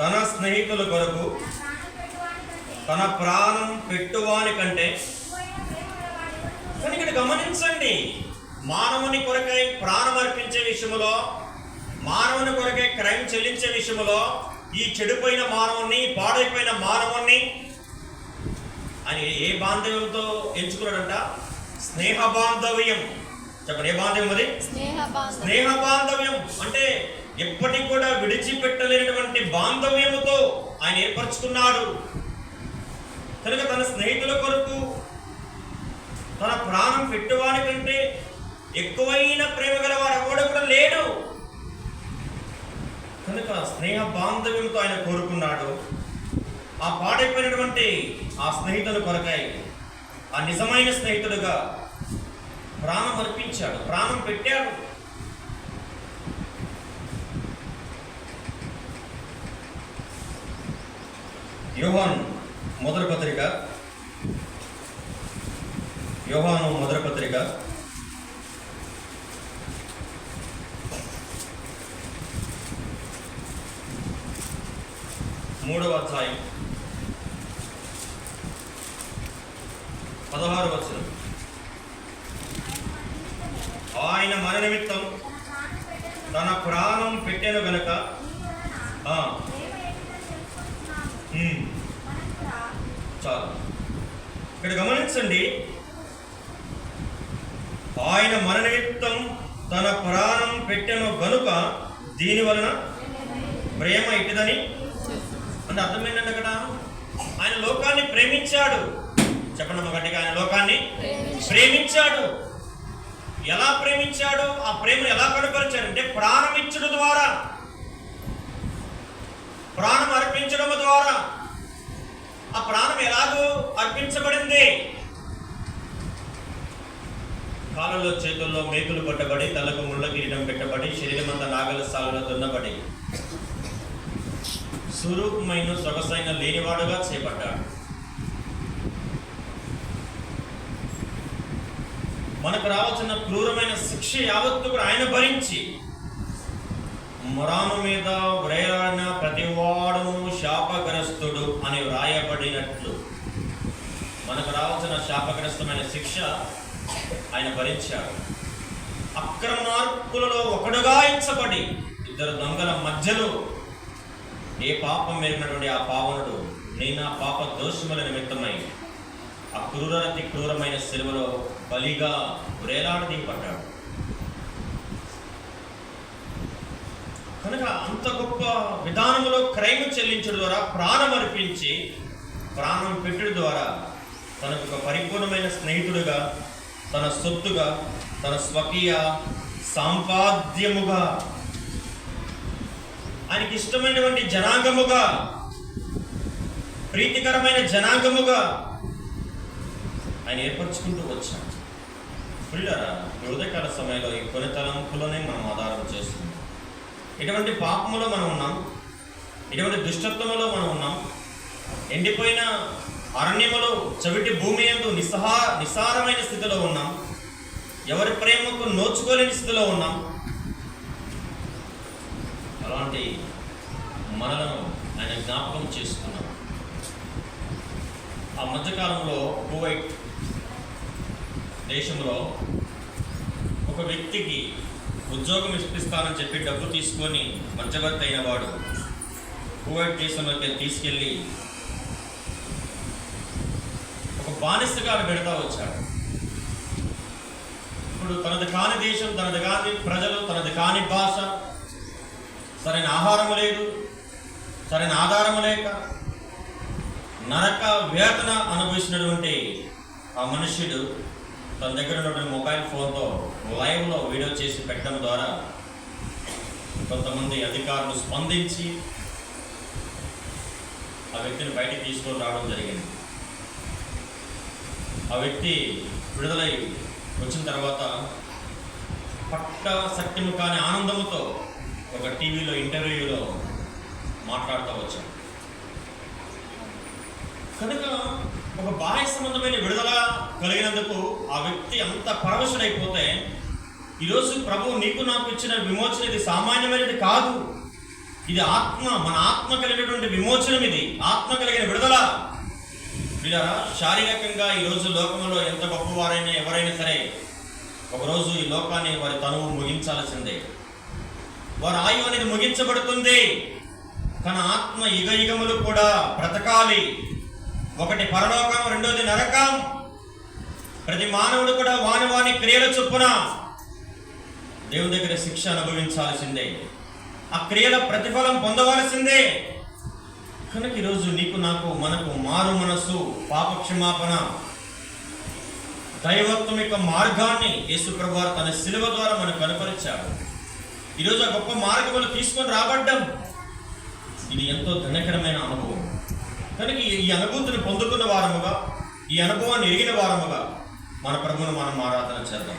తన స్నేహితుల కొరకు తన ప్రాణం పెట్టువాని కంటే. కానీ ఇక్కడ గమనించండి, మానవుని కొరకై ప్రాణం అర్పించే విషయంలో, మానవుని కొరకై క్రైమ్ చెల్లించే విషయంలో, ఈ చెడిపోయిన మానవుని, పాడైపోయిన మానవుని అని ఏ బాంధవ్యంతో ఎంచుకున్నాడంట? స్నేహ బాంధవ్యం. చెప్పండి, ఏ బాంధవ్యం అది? స్నేహ బాంధవ్యం. అంటే ఎప్పటికి కూడా విడిచిపెట్టలేనటువంటి బాంధవ్యముతో ఆయన ఏర్పరచుకున్నాడు. కనుక తన స్నేహితుల కొరకు తన ప్రాణం పెట్టువాని కంటే ఎక్కువైన ప్రేమ గలవాడు ఎవడు కూడా లేడు. కనుక స్నేహ బాంధవ్యంతో ఆయన కోరుకున్నాడు. ఆ పాడైపోయినటువంటి ఆ స్నేహితుల కొరకై, ఆ నిజమైన స్నేహితుడుగా ప్రాణం అర్పించాడు, ప్రాణం పెట్టాడు. యోహాను మొదటి పత్రిక 3వ అధ్యాయం 16వ వచనం. ఆయన మన నిమిత్తం తన ప్రాణం పెట్టెను గనక. చాలు. ఇక్కడ గమనించండి, ఆయన మన నిమిత్తం తన ప్రాణం పెట్టెను గనుక దీని వలన ప్రేమ ఇటుదని. అంటే అర్థం ఏంటంటే, అక్కడ ఆయన లోకాన్ని ప్రేమించాడు. చెప్పండి గట్టిగా, ఆయన లోకాన్ని ప్రేమించాడు. ఎలా ప్రేమించాడు? ఆ ప్రేమను ఎలా కనుపరిచాడు అంటే ప్రాణం ఇచ్చడం ద్వారా, ప్రాణం అర్పించడం ద్వారా. ఆ ప్రాణం ఎలాగో అర్పించబడింది? కాళ్ళలో చేతుల్లో మేకులు కొట్టబడి, తలకు ముళ్ళ కిరీటం పెట్టబడి, శరీరమంతా నాగల సాగులో దున్నబడి, స్వరూపమైన సొగసైన లేనివాడుగా చేపట్టాడు. మనకు రావాల్సిన క్రూరమైన శిక్ష యావత్తు కూడా ఆయన భరించి, మొరాను మీద వ్రేలాడిన ప్రతివాడును శాపగ్రస్తుడు అని వ్రాయబడినట్లు మనకు రావాల్సిన శాపగ్రస్తమైన శిక్ష ఆయన భరించాడు. అక్రమార్కులలో ఒకడుగా ఎంచబడి, ఇద్దరు దొంగల మధ్యలో ఏ పాపం మెరిగినటువంటి ఆ పావనుడు నేను ఆ పాప దోషముల నిమిత్తమై ఆ క్రూరమైన శిలువలో బలిగా వ్రేలాడదీయబడ్డాడు. కనుక అంత గొప్ప విధానంలో క్రైమ్ చెల్లించడం ద్వారా, ప్రాణం అర్పించి ప్రాణం పెట్టుడు ద్వారా తనకు ఒక పరిపూర్ణమైన స్నేహితుడుగా, తన సొత్తుగా, తన స్వకీయ సంపాద్యముగా, ఆయనకి ఇష్టమైనటువంటి జనాంగముగా, ప్రీతికరమైన జనాంగముగా ఆయన ఏర్పరచుకుంటూ వచ్చాడు. పిల్లరా, ఉదయకాల సమయంలో ఈ కొన్ని తలంపులోనే మనం ఆధారం చేస్తున్నాం. ఇటువంటి పాపములో మనం ఉన్నాం, ఇటువంటి దుష్టత్వములో మనం ఉన్నాం, ఎండిపోయిన అరణ్యములో చవిటి భూమి యందు నిస్సారమైన స్థితిలో ఉన్నాం, ఎవరి ప్రేమకు నోచుకోలేని స్థితిలో ఉన్నాం. అలాంటి మనలను ఆయన జ్ఞాపకం చేసుకున్నాం. ఆ మధ్యకాలంలో కువైట్ దేశంలో ఒక వ్యక్తికి ఉద్యోగం ఇప్పిస్తానని చెప్పి డబ్బు తీసుకొని మధ్యవర్తి అయిన వాడు కువైట్ దేశంలోకి తీసుకెళ్ళి ఒక బానిసగా పెడతా వచ్చాడు. ఇప్పుడు తనది కాని దేశం, తనది కాని ప్రజలు, తనది కాని భాష, సరైన ఆహారము లేదు, సరైన ఆధారము లేక నరక వేతన అనుభవించినటువంటి ఆ మనుష్యుడు తన దగ్గర ఉన్నటువంటి మొబైల్ ఫోన్తో లైవ్లో వీడియో చేసి పెట్టడం ద్వారా కొంతమంది అధికారులు స్పందించి ఆ వ్యక్తిని బయటికి తీసుకొని రావడం జరిగింది. ఆ వ్యక్తి విడుదలై వచ్చిన తర్వాత పట్ట సత్యము కాని ఆనందముతో ఒక టీవీలో ఇంటర్వ్యూలో మాట్లాడుతూ వచ్చాడు. కనుక ఒక బాహ్య సంబంధమైన విడుదల కలిగినందుకు ఆ వ్యక్తి అంత పరవశుడైపోతే, ఈరోజు ప్రభు నీకు నాకు ఇచ్చిన విమోచన ఇది సామాన్యమైనది కాదు. ఇది మన ఆత్మ కలిగినటువంటి విమోచనం, ఇది ఆత్మ కలిగిన విడుదల. పిల్లరా, శారీరకంగా ఈరోజు లోకంలో ఎంత గొప్పవారైనా ఎవరైనా సరే ఒకరోజు ఈ లోకాన్ని వారి తనువు ముగించాల్సిందే. వారి ఆయువు అనేది ముగించబడుతుంది. కానీ ఆత్మ యుగములు కూడా బ్రతకాలి. ఒకటి పరలోకం, రెండోది నరకం. ప్రతి మానవుడు కూడా వాని క్రియల చొప్పున దేవుని దగ్గర శిక్ష అనుభవించాల్సిందే. ఆ క్రియల ప్రతిఫలం పొందవలసిందే. కనుక ఈరోజు నీకు నాకు మనకు మారు మనస్సు, పాప క్షమాపణ, దైవత్వం యొక్క మార్గాన్ని యేసు ప్రభువారు తన శిలువ ద్వారా మనకు కనపరిచాడు. ఈరోజు ఆ గొప్ప మార్గములు తీసుకొని రాబడ్డం ఇది ఎంతో ధన్యకరమైన అనుభవం. కనుక ఈ అనుభూతిని పొందుకున్న వారముగా, ఈ అనుభవాన్ని ఎరిగిన వారముగా మన ప్రభువును మనం ఆరాధన చేద్దాం.